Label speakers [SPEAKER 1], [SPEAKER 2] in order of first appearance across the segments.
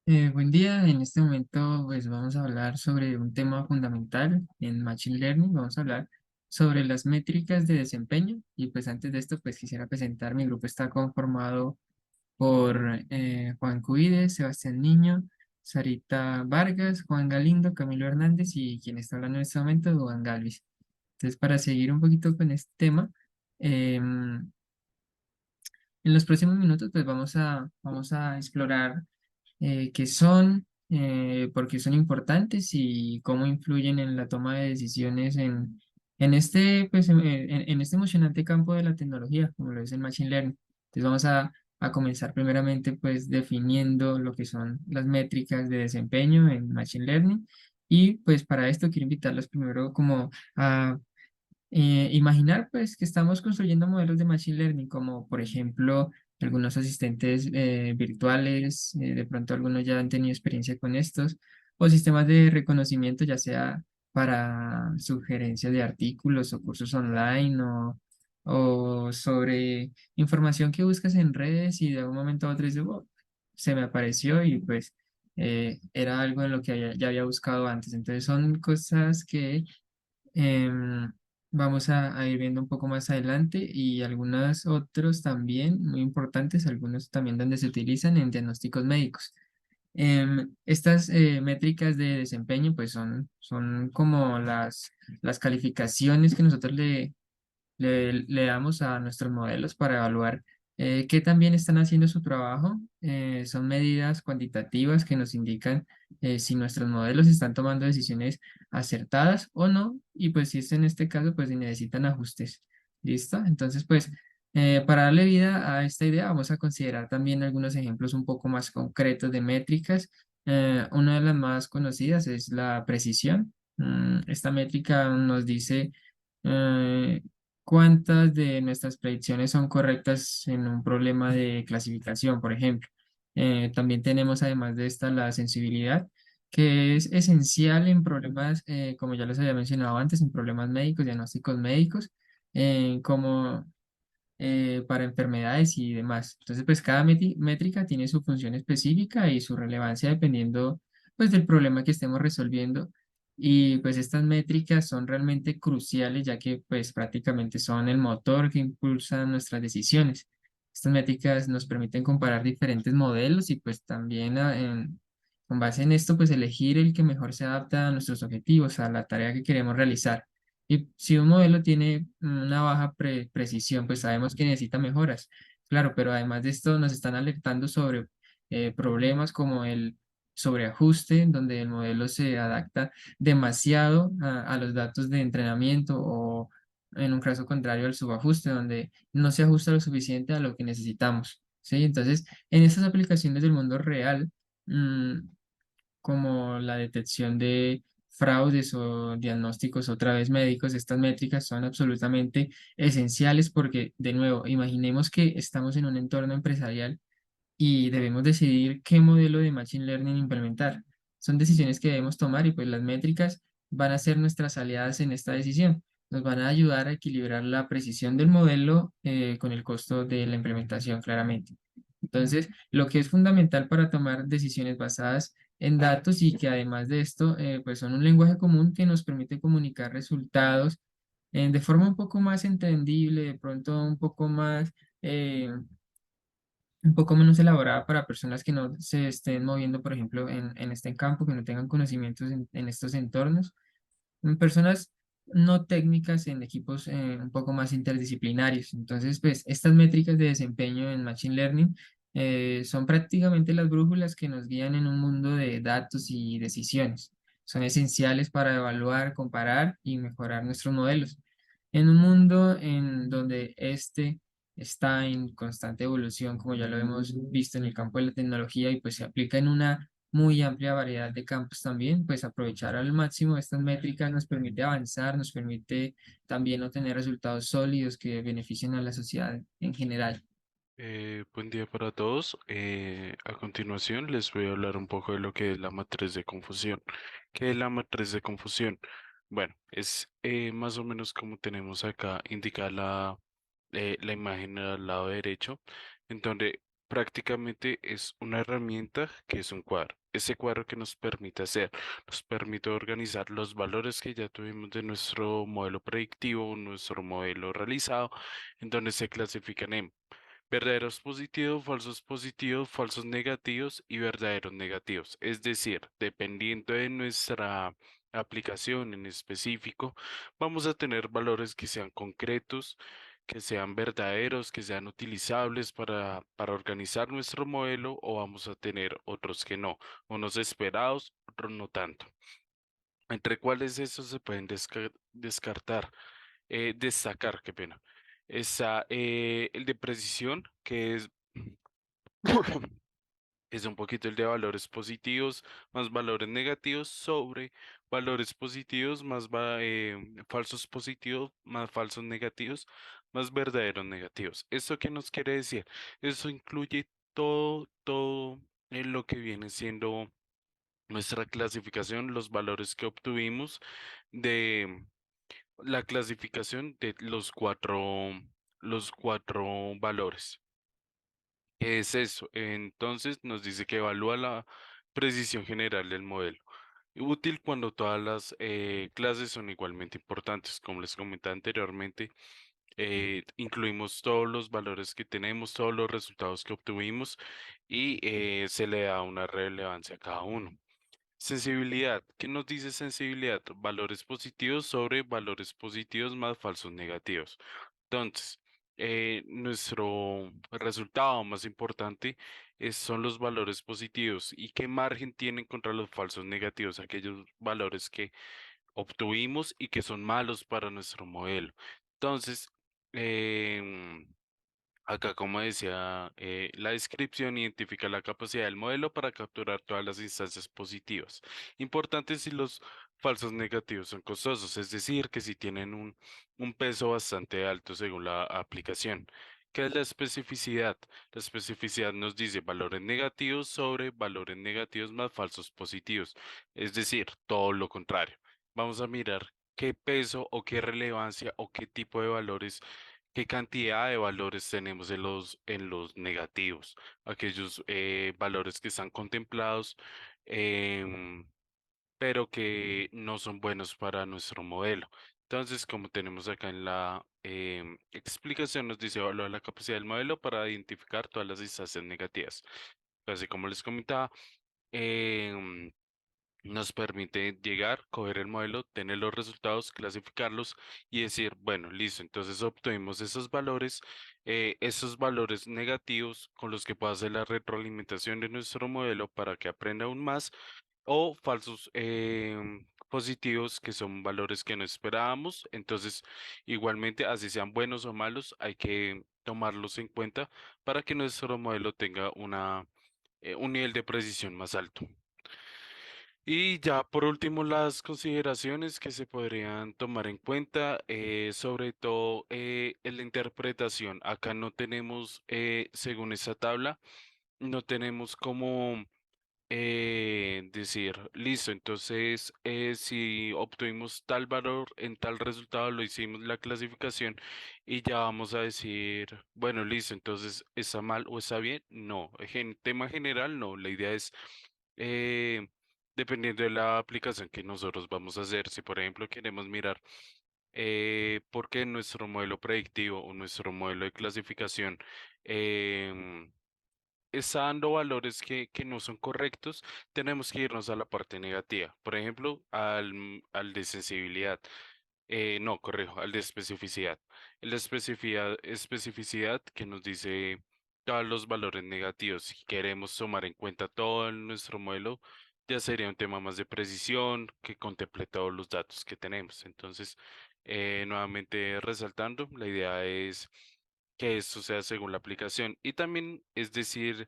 [SPEAKER 1] Buen día, en este momento pues vamos a hablar sobre un tema fundamental en Machine Learning. Vamos a hablar sobre las métricas de desempeño y pues antes de esto pues quisiera presentar. Mi grupo está conformado por Juan Cuides, Sebastián Niño, Sarita Vargas, Juan Galindo, Camilo Hernández y quien está hablando en este momento, Juan Galvis. Entonces, para seguir un poquito con este tema, en los próximos minutos pues vamos a explorar qué son, por qué son importantes y cómo influyen en la toma de decisiones en este, pues, en este emocionante campo de la tecnología, como lo es el Machine Learning. Entonces vamos a comenzar primeramente pues definiendo lo que son las métricas de desempeño en Machine Learning y pues para esto quiero invitarlos primero como a imaginar pues que estamos construyendo modelos de machine learning, como por ejemplo algunos asistentes virtuales, de pronto algunos ya han tenido experiencia con estos, o sistemas de reconocimiento, ya sea para sugerencias de artículos o cursos online o sobre información que buscas en redes y de un momento a otro dices, "Oh, se me apareció y pues era algo en lo que ya había buscado antes". Entonces son cosas que vamos a ir viendo un poco más adelante y algunos otros también muy importantes, algunos también donde se utilizan en diagnósticos médicos. Estas métricas de desempeño pues son como las calificaciones que nosotros le damos a nuestros modelos para evaluar qué también están haciendo su trabajo. Son medidas cuantitativas que nos indican si nuestros modelos están tomando decisiones acertadas o no, y pues si es en este caso, pues si necesitan ajustes. ¿Listo? Entonces, pues para darle vida a esta idea, vamos a considerar también algunos ejemplos un poco más concretos de métricas. Una de las más conocidas es la precisión. Esta métrica nos dice eh, cuántas de nuestras predicciones son correctas en un problema de clasificación, por ejemplo. También tenemos, además de esta, la sensibilidad, que es esencial en problemas, como ya les había mencionado antes, en problemas médicos, diagnósticos médicos, como para enfermedades y demás. Entonces, pues cada métrica tiene su función específica y su relevancia dependiendo, pues, del problema que estemos resolviendo. Y pues estas métricas son realmente cruciales ya que pues prácticamente son el motor que impulsa nuestras decisiones. Estas métricas nos permiten comparar diferentes modelos y pues también con base en esto pues elegir el que mejor se adapta a nuestros objetivos, a la tarea que queremos realizar. Y si un modelo tiene una baja precisión, pues sabemos que necesita mejoras. Claro, pero además de esto nos están alertando sobre problemas como el sobreajuste, donde el modelo se adapta demasiado a los datos de entrenamiento o en un caso contrario al subajuste, donde no se ajusta lo suficiente a lo que necesitamos. ¿Sí? Entonces, en estas aplicaciones del mundo real, mm, como la detección de fraudes o diagnósticos otra vez médicos, estas métricas son absolutamente esenciales porque, de nuevo, imaginemos que estamos en un entorno empresarial y debemos decidir qué modelo de Machine Learning implementar. Son decisiones que debemos tomar y pues las métricas van a ser nuestras aliadas en esta decisión. Nos van a ayudar a equilibrar la precisión del modelo con el costo de la implementación, claramente. Entonces, lo que es fundamental para tomar decisiones basadas en datos y que además de esto, pues son un lenguaje común que nos permite comunicar resultados de forma un poco más entendible, de pronto eh, un poco menos elaborada para personas que no se estén moviendo, por ejemplo, en este campo, que no tengan conocimientos en estos entornos, en personas no técnicas en equipos un poco más interdisciplinarios. Entonces, pues estas métricas de desempeño en Machine Learning son prácticamente las brújulas que nos guían en un mundo de datos y decisiones. Son esenciales para evaluar, comparar y mejorar nuestros modelos. En un mundo en donde este está en constante evolución, como ya lo hemos visto en el campo de la tecnología, y pues se aplica en una muy amplia variedad de campos también, pues aprovechar al máximo estas métricas nos permite avanzar, nos permite también obtener resultados sólidos que beneficien a la sociedad en general.
[SPEAKER 2] Buen día para todos. A continuación les voy a hablar un poco de lo que es la matriz de confusión. ¿Qué es la matriz de confusión? Bueno, es más o menos como tenemos acá indicada la imagen al lado derecho, en donde prácticamente es una herramienta que es un cuadro. Ese cuadro que nos permite hacer, nos permite organizar los valores que ya tuvimos de nuestro modelo predictivo, nuestro modelo realizado, en donde se clasifican en verdaderos positivos, falsos negativos y verdaderos negativos. Es decir, dependiendo de nuestra aplicación en específico, vamos a tener valores que sean concretos, que sean verdaderos, que sean utilizables para organizar nuestro modelo, o vamos a tener otros que no, unos esperados, otros no tanto. ¿Entre cuáles esos se pueden descartar? Destacar, qué pena. Está el de precisión, que es, es un poquito el de valores positivos más valores negativos sobre valores positivos más falsos positivos más falsos negativos más verdaderos negativos. ¿Esto qué nos quiere decir? Eso incluye todo en lo que viene siendo nuestra clasificación, los valores que obtuvimos de la clasificación de los cuatro valores. ¿Qué es eso? Entonces nos dice que evalúa la precisión general del modelo. Útil cuando todas las clases son igualmente importantes. Como les comentaba anteriormente, incluimos todos los valores que tenemos, todos los resultados que obtuvimos y se le da una relevancia a cada uno. Sensibilidad. ¿Qué nos dice sensibilidad? Valores positivos sobre valores positivos más falsos negativos. Entonces, nuestro resultado más importante son los valores positivos. ¿Y qué margen tienen contra los falsos negativos? Aquellos valores que obtuvimos y que son malos para nuestro modelo. Entonces, em, acá, como decía, la descripción identifica la capacidad del modelo para capturar todas las instancias positivas. Importante si los falsos negativos son costosos, es decir, que si tienen un peso bastante alto según la aplicación. ¿Qué es la especificidad? La especificidad nos dice valores negativos sobre valores negativos más falsos positivos, es decir, todo lo contrario. Vamos a mirar qué peso o qué relevancia o qué tipo de valores, qué cantidad de valores tenemos en los negativos, aquellos valores que están contemplados, em, pero que no son buenos para nuestro modelo. Entonces, como tenemos acá en la explicación, nos dice evaluar la capacidad del modelo para identificar todas las instancias negativas. Así como les comentaba, em, nos permite llegar, coger el modelo, tener los resultados, clasificarlos y decir, bueno, listo, entonces obtuvimos esos valores negativos con los que puedo hacer la retroalimentación de nuestro modelo para que aprenda aún más, o falsos positivos que son valores que no esperábamos. Entonces, igualmente, así sean buenos o malos, hay que tomarlos en cuenta para que nuestro modelo tenga un nivel de precisión más alto. Y ya por último, las consideraciones que se podrían tomar en cuenta, sobre todo en la interpretación. Acá no tenemos, según esta tabla, no tenemos como decir, listo, entonces si obtuvimos tal valor en tal resultado, lo hicimos la clasificación y ya vamos a decir, bueno, listo, entonces está mal o está bien. No, en tema general, no. La idea es, eh, dependiendo de la aplicación que nosotros vamos a hacer, si por ejemplo queremos mirar por qué nuestro modelo predictivo o nuestro modelo de clasificación em, está dando valores que no son correctos, tenemos que irnos a la parte negativa. Por ejemplo, al de sensibilidad. No, corrijo, al de especificidad. El de especificidad que nos dice todos los valores negativos. Si queremos tomar en cuenta todo en nuestro modelo, ya sería un tema más de precisión que contemple todos los datos que tenemos. Entonces, nuevamente resaltando, la idea es que esto sea según la aplicación. Y también, es decir,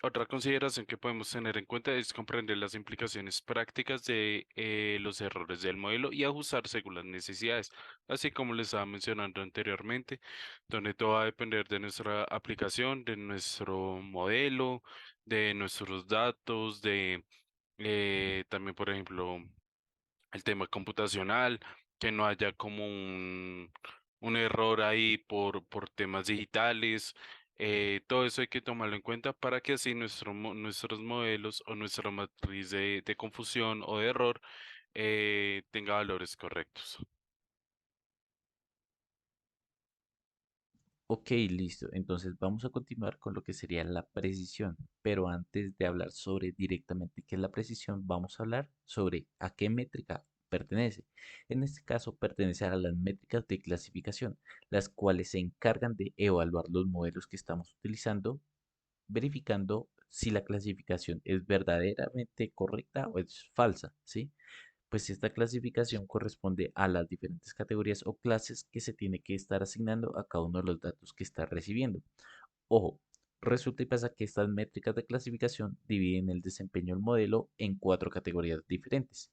[SPEAKER 2] otra consideración que podemos tener en cuenta es comprender las implicaciones prácticas de los errores del modelo y ajustar según las necesidades, así como les estaba mencionando anteriormente, donde todo va a depender de nuestra aplicación, de nuestro modelo, de nuestros datos, de también, por ejemplo, el tema computacional, que no haya como un error ahí por temas digitales. Todo eso hay que tomarlo en cuenta para que así nuestros modelos o nuestra matriz de confusión o de error tenga valores correctos.
[SPEAKER 3] Ok, listo. Entonces vamos a continuar con lo que sería la precisión. Pero antes de hablar sobre directamente qué es la precisión, vamos a hablar sobre a qué métrica pertenece. En este caso, pertenece a las métricas de clasificación, las cuales se encargan de evaluar los modelos que estamos utilizando, verificando si la clasificación es verdaderamente correcta o es falsa, ¿sí? Pues esta clasificación corresponde a las diferentes categorías o clases que se tiene que estar asignando a cada uno de los datos que está recibiendo. Ojo, resulta y pasa que estas métricas de clasificación dividen el desempeño del modelo en cuatro categorías diferentes.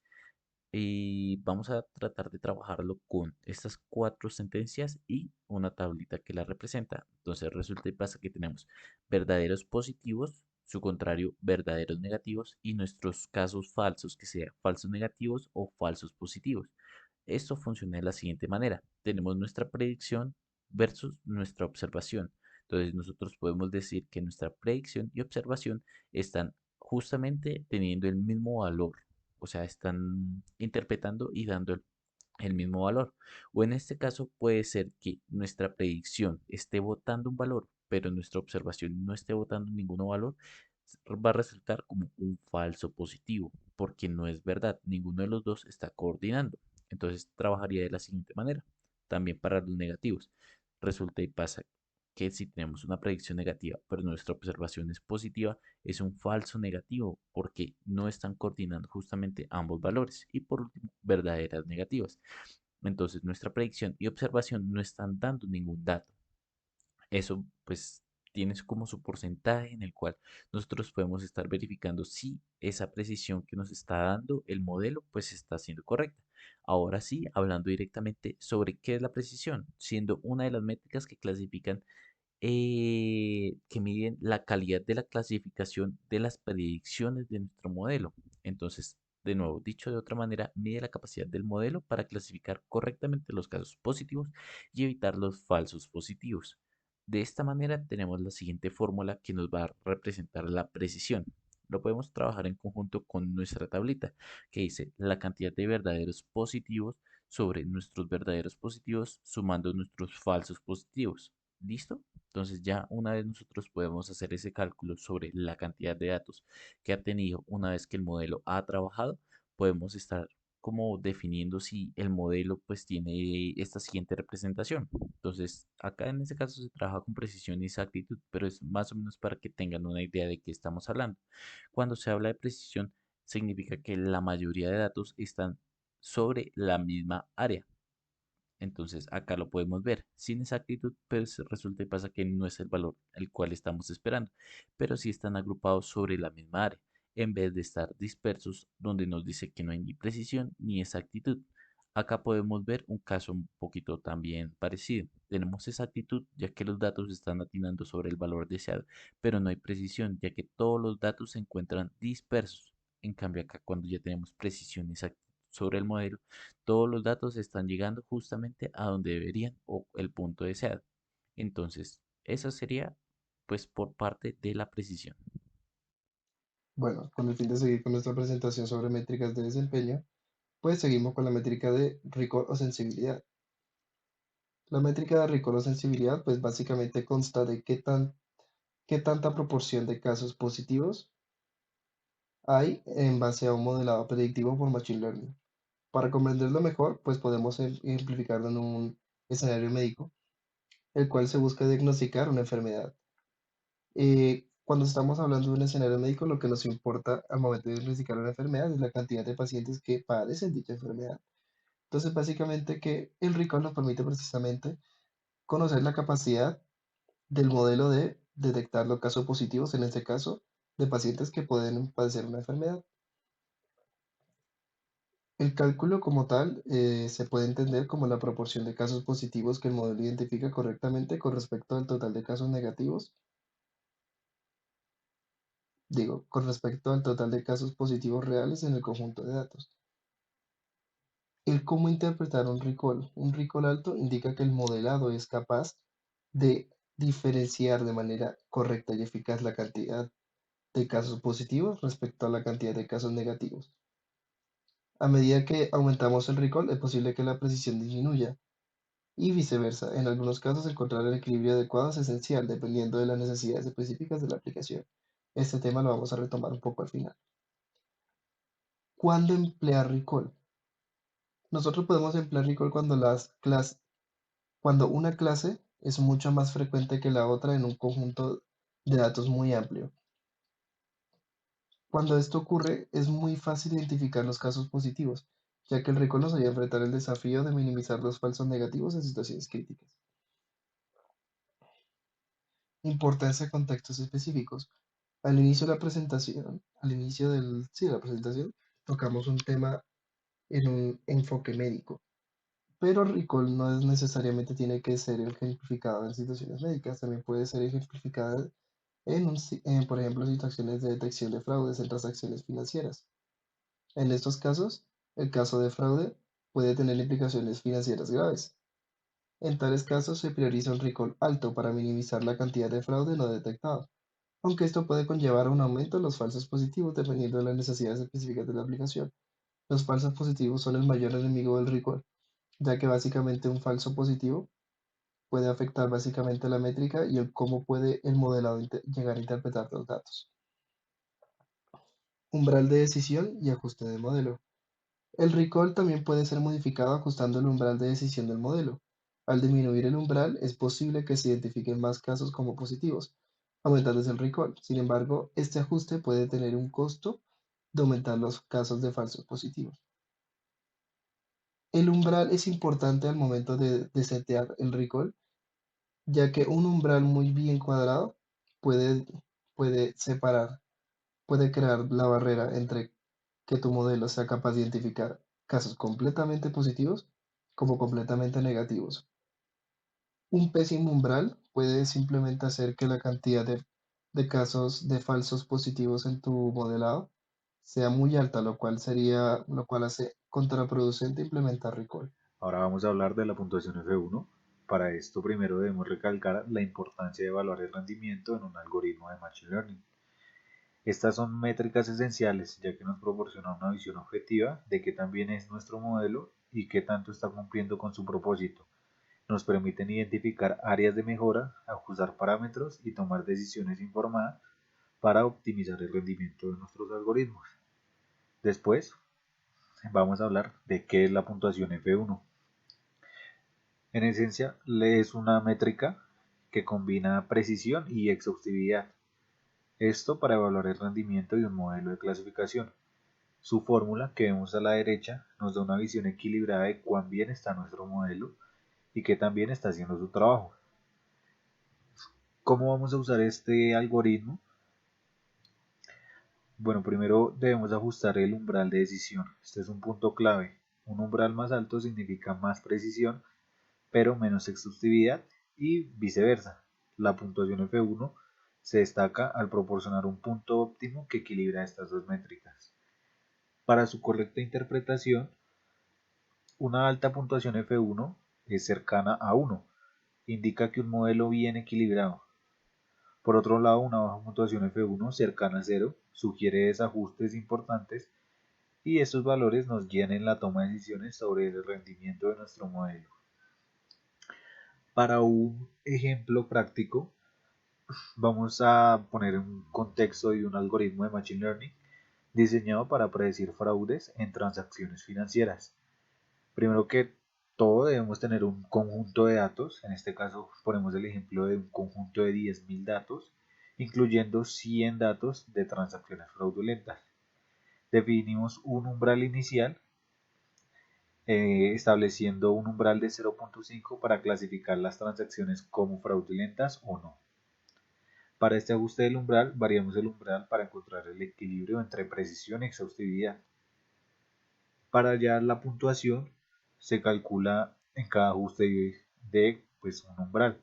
[SPEAKER 3] Y vamos a tratar de trabajarlo con estas cuatro sentencias y una tablita que la representa. Entonces resulta y pasa que tenemos verdaderos positivos, su contrario, verdaderos negativos y nuestros casos falsos, que sean falsos negativos o falsos positivos. Esto funciona de la siguiente manera. Tenemos nuestra predicción versus nuestra observación. Entonces nosotros podemos decir que nuestra predicción y observación están justamente teniendo el mismo valor, o sea, están interpretando y dando el mismo valor. O en este caso puede ser que nuestra predicción esté botando un valor, pero nuestra observación no esté botando ningún valor, va a resultar como un falso positivo, porque no es verdad, ninguno de los dos está coordinando. Entonces trabajaría de la siguiente manera, también para los negativos. Resulta y pasa que si tenemos una predicción negativa, pero nuestra observación es positiva, es un falso negativo porque no están coordinando justamente ambos valores. Y por último, verdaderas negativas. Entonces, nuestra predicción y observación no están dando ningún dato. Eso pues tienes como su porcentaje en el cual nosotros podemos estar verificando si esa precisión que nos está dando el modelo pues está siendo correcta. Ahora sí, hablando directamente sobre qué es la precisión, siendo una de las métricas que clasifican, que miden la calidad de la clasificación de las predicciones de nuestro modelo. Entonces, de nuevo, dicho de otra manera, mide la capacidad del modelo para clasificar correctamente los casos positivos y evitar los falsos positivos. De esta manera tenemos la siguiente fórmula que nos va a representar la precisión. Lo podemos trabajar en conjunto con nuestra tablita que dice la cantidad de verdaderos positivos sobre nuestros verdaderos positivos sumando nuestros falsos positivos. ¿Listo? Entonces ya una vez nosotros podemos hacer ese cálculo sobre la cantidad de datos que ha tenido una vez que el modelo ha trabajado, podemos estar como definiendo si el modelo pues tiene esta siguiente representación. Entonces, acá en este caso se trabaja con precisión y exactitud, pero es más o menos para que tengan una idea de qué estamos hablando. Cuando se habla de precisión, significa que la mayoría de datos están sobre la misma área. Entonces acá lo podemos ver. Sin exactitud, pues resulta y pasa que no es el valor el cual estamos esperando, pero sí están agrupados sobre la misma área, en vez de estar dispersos donde nos dice que no hay ni precisión ni exactitud. Acá podemos ver un caso un poquito también parecido. Tenemos exactitud ya que los datos están atinando sobre el valor deseado, pero no hay precisión ya que todos los datos se encuentran dispersos. En cambio acá cuando ya tenemos precisión y exactitud sobre el modelo, todos los datos están llegando justamente a donde deberían o el punto deseado. Entonces, eso sería pues por parte de la precisión.
[SPEAKER 4] Bueno, con el fin de seguir con nuestra presentación sobre métricas de desempeño, pues seguimos con la métrica de rigor o sensibilidad. La métrica de rigor o sensibilidad, pues básicamente consta de qué tanta proporción de casos positivos hay en base a un modelado predictivo por Machine Learning. Para comprenderlo mejor, pues podemos ejemplificarlo en un escenario médico, el cual se busca diagnosticar una enfermedad. Cuando estamos hablando de un escenario médico, lo que nos importa al momento de diagnosticar una enfermedad es la cantidad de pacientes que padecen dicha enfermedad. Entonces, básicamente que el recall nos permite precisamente conocer la capacidad del modelo de detectar los casos positivos, en este caso, de pacientes que pueden padecer una enfermedad. El cálculo como tal se puede entender como la proporción de casos positivos que el modelo identifica correctamente con respecto al total de casos negativos, digo, con respecto al total de casos positivos reales en el conjunto de datos. El cómo interpretar un recall. Un recall alto indica que el modelado es capaz de diferenciar de manera correcta y eficaz la cantidad de casos positivos respecto a la cantidad de casos negativos. A medida que aumentamos el recall, es posible que la precisión disminuya y viceversa. En algunos casos, encontrar el equilibrio adecuado es esencial, dependiendo de las necesidades específicas de la aplicación. Este tema lo vamos a retomar un poco al final. ¿Cuándo emplear recall? Nosotros podemos emplear recall cuando una clase es mucho más frecuente que la otra en un conjunto de datos muy amplio. Cuando esto ocurre, es muy fácil identificar los casos positivos, ya que el recall nos ayuda a enfrentar el desafío de minimizar los falsos negativos en situaciones críticas. Importancia de contextos específicos. Al inicio de la presentación, sí, de la presentación, tocamos un tema en un enfoque médico, pero recall no es necesariamente tiene que ser ejemplificado en situaciones médicas, también puede ser ejemplificada por ejemplo, situaciones de detección de fraudes en transacciones financieras. En estos casos, el caso de fraude puede tener implicaciones financieras graves. En tales casos se prioriza un recall alto para minimizar la cantidad de fraude no detectado, aunque esto puede conllevar a un aumento en los falsos positivos dependiendo de las necesidades específicas de la aplicación. Los falsos positivos son el mayor enemigo del recall, ya que básicamente un falso positivo puede afectar básicamente la métrica y el cómo puede el modelado llegar a interpretar los datos. Umbral de decisión y ajuste de modelo. El recall también puede ser modificado ajustando el umbral de decisión del modelo. Al disminuir el umbral, es posible que se identifiquen más casos como positivos, aumentándose el recall. Sin embargo, este ajuste puede tener un costo de aumentar los casos de falsos positivos. El umbral es importante al momento de setear el recall, ya que un umbral muy bien cuadrado puede, puede separar, puede crear la barrera entre que tu modelo sea capaz de identificar casos completamente positivos como completamente negativos. Un pésimo umbral puede simplemente hacer que la cantidad de casos de falsos positivos en tu modelado sea muy alta, lo cual hace contraproducente implementar recall.
[SPEAKER 5] Ahora vamos a hablar de la puntuación F1. Para esto primero debemos recalcar la importancia de evaluar el rendimiento en un algoritmo de Machine Learning. Estas son métricas esenciales ya que nos proporcionan una visión objetiva de qué tan bien es nuestro modelo y qué tanto está cumpliendo con su propósito. Nos permiten identificar áreas de mejora, ajustar parámetros y tomar decisiones informadas para optimizar el rendimiento de nuestros algoritmos. Después vamos a hablar de qué es la puntuación F1. En esencia, es una métrica que combina precisión y exhaustividad. Esto para evaluar el rendimiento de un modelo de clasificación. Su fórmula, que vemos a la derecha, nos da una visión equilibrada de cuán bien está nuestro modelo y qué tan bien está haciendo su trabajo. ¿Cómo vamos a usar este algoritmo? Bueno, primero debemos ajustar el umbral de decisión. Este es un punto clave. Un umbral más alto significa más precisión, pero menos exhaustividad y viceversa. La puntuación F1 se destaca al proporcionar un punto óptimo que equilibra estas dos métricas. Para su correcta interpretación, una alta puntuación F1 es cercana a 1, indica que un modelo bien equilibrado. Por otro lado, una baja puntuación F1 cercana a 0 sugiere desajustes importantes y estos valores nos guían en la toma de decisiones sobre el rendimiento de nuestro modelo. Para un ejemplo práctico, vamos a poner un contexto de un algoritmo de Machine Learning diseñado para predecir fraudes en transacciones financieras. Primero que todo debemos tener un conjunto de datos, en este caso ponemos el ejemplo de un conjunto de 10.000 datos, incluyendo 100 datos de transacciones fraudulentas. Definimos un umbral inicial, estableciendo un umbral de 0.5 para clasificar las transacciones como fraudulentas o no. Para este ajuste del umbral, variamos el umbral para encontrar el equilibrio entre precisión y exhaustividad. Para hallar la puntuación, se calcula en cada ajuste de un umbral.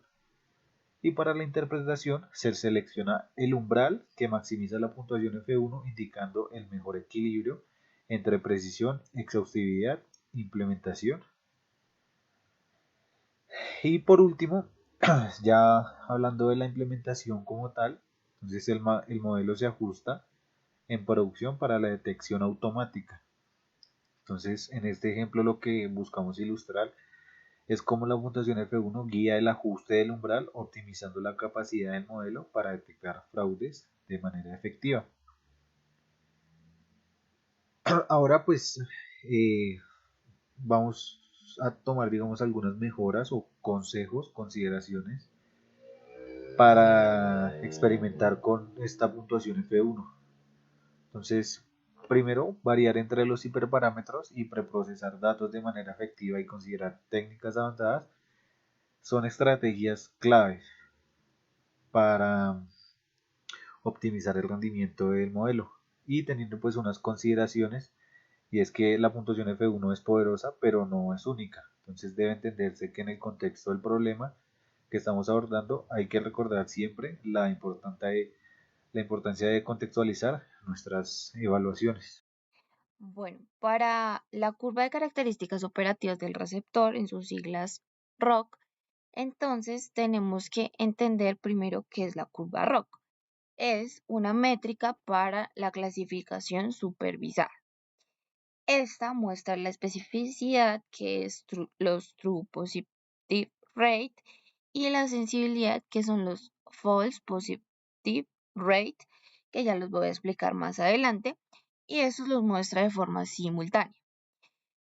[SPEAKER 5] Y para la interpretación, se selecciona el umbral que maximiza la puntuación F1, indicando el mejor equilibrio entre precisión, exhaustividad, implementación. Y por último, Ya hablando de la implementación como tal, entonces el modelo se ajusta en producción para la detección automática. Entonces, en este ejemplo lo que buscamos ilustrar es cómo la puntuación F1 guía el ajuste del umbral, optimizando la capacidad del modelo para detectar fraudes de manera efectiva. Ahora pues vamos a tomar, digamos, algunas mejoras o consejos, consideraciones para experimentar con esta puntuación F1. Entonces, primero, variar entre los hiperparámetros y preprocesar datos de manera efectiva y considerar técnicas avanzadas son estrategias claves para optimizar el rendimiento del modelo. Y teniendo pues unas consideraciones, y es que la puntuación F1 es poderosa, pero no es única. Entonces debe entenderse que en el contexto del problema que estamos abordando hay que recordar siempre la importancia de contextualizar nuestras evaluaciones.
[SPEAKER 6] Bueno, para la curva de características operativas del receptor, en sus siglas ROC, entonces tenemos que entender primero qué es la curva ROC. Es una métrica para la clasificación supervisada. Esta muestra la especificidad, que es los True Positive Rate, y la sensibilidad, que son los False Positive Rate, que ya los voy a explicar más adelante, y eso los muestra de forma simultánea.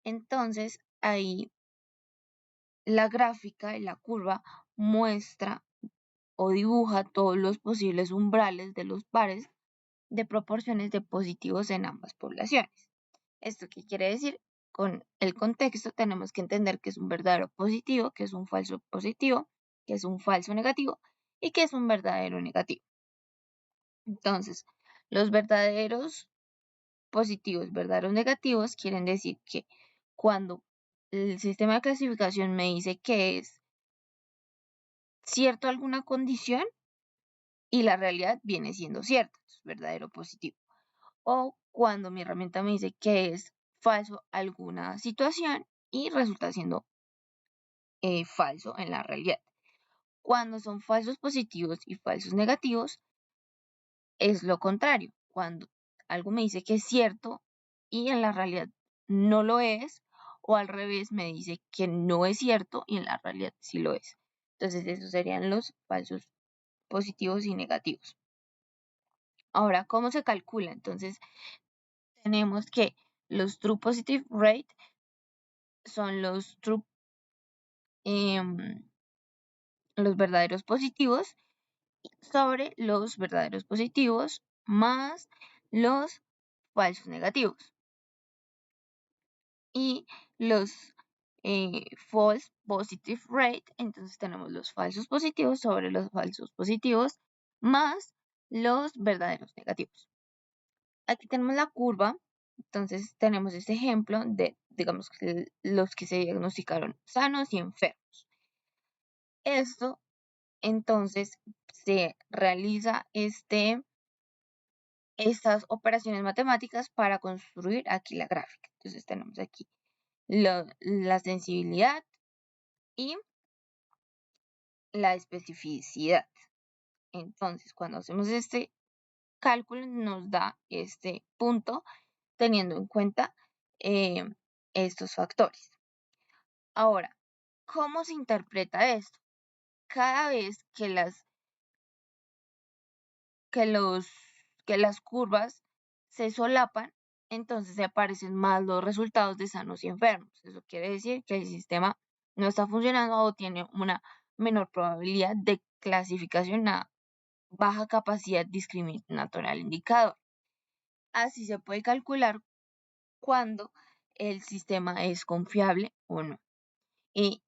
[SPEAKER 6] Entonces, ahí la gráfica y la curva muestra o dibuja todos los posibles umbrales de los pares de proporciones de positivos en ambas poblaciones. ¿Esto qué quiere decir? Con el contexto tenemos que entender que es un verdadero positivo, que es un falso positivo, que es un falso negativo y que es un verdadero negativo. Entonces, los verdaderos positivos, verdaderos negativos quieren decir que cuando el sistema de clasificación me dice que es cierto alguna condición y la realidad viene siendo cierta, es verdadero positivo. O cuando mi herramienta me dice que es falso alguna situación y resulta siendo falso en la realidad. Cuando son falsos positivos y falsos negativos, es lo contrario. Cuando algo me dice que es cierto y en la realidad no lo es, o al revés me dice que no es cierto y en la realidad sí lo es. Entonces, esos serían los falsos positivos y negativos. Ahora, ¿cómo se calcula? Entonces, tenemos que los True Positive Rate son los verdaderos positivos sobre los verdaderos positivos más los falsos negativos. Y los false positive rate, entonces tenemos los falsos positivos sobre los falsos positivos más los verdaderos negativos. Aquí tenemos la curva, entonces tenemos este ejemplo de, digamos, los que se diagnosticaron sanos y enfermos. Esto, entonces, se realiza estas operaciones matemáticas para construir aquí la gráfica. Entonces tenemos aquí la sensibilidad y la especificidad. Entonces, cuando hacemos este cálculo, nos da este punto teniendo en cuenta estos factores. Ahora, ¿cómo se interpreta esto? Cada vez que las curvas se solapan, entonces se aparecen más los resultados de sanos y enfermos. Eso quiere decir que el sistema no está funcionando o tiene una menor probabilidad de clasificación a baja capacidad discriminatoria al indicador. Así se puede calcular cuando el sistema es confiable o no. Y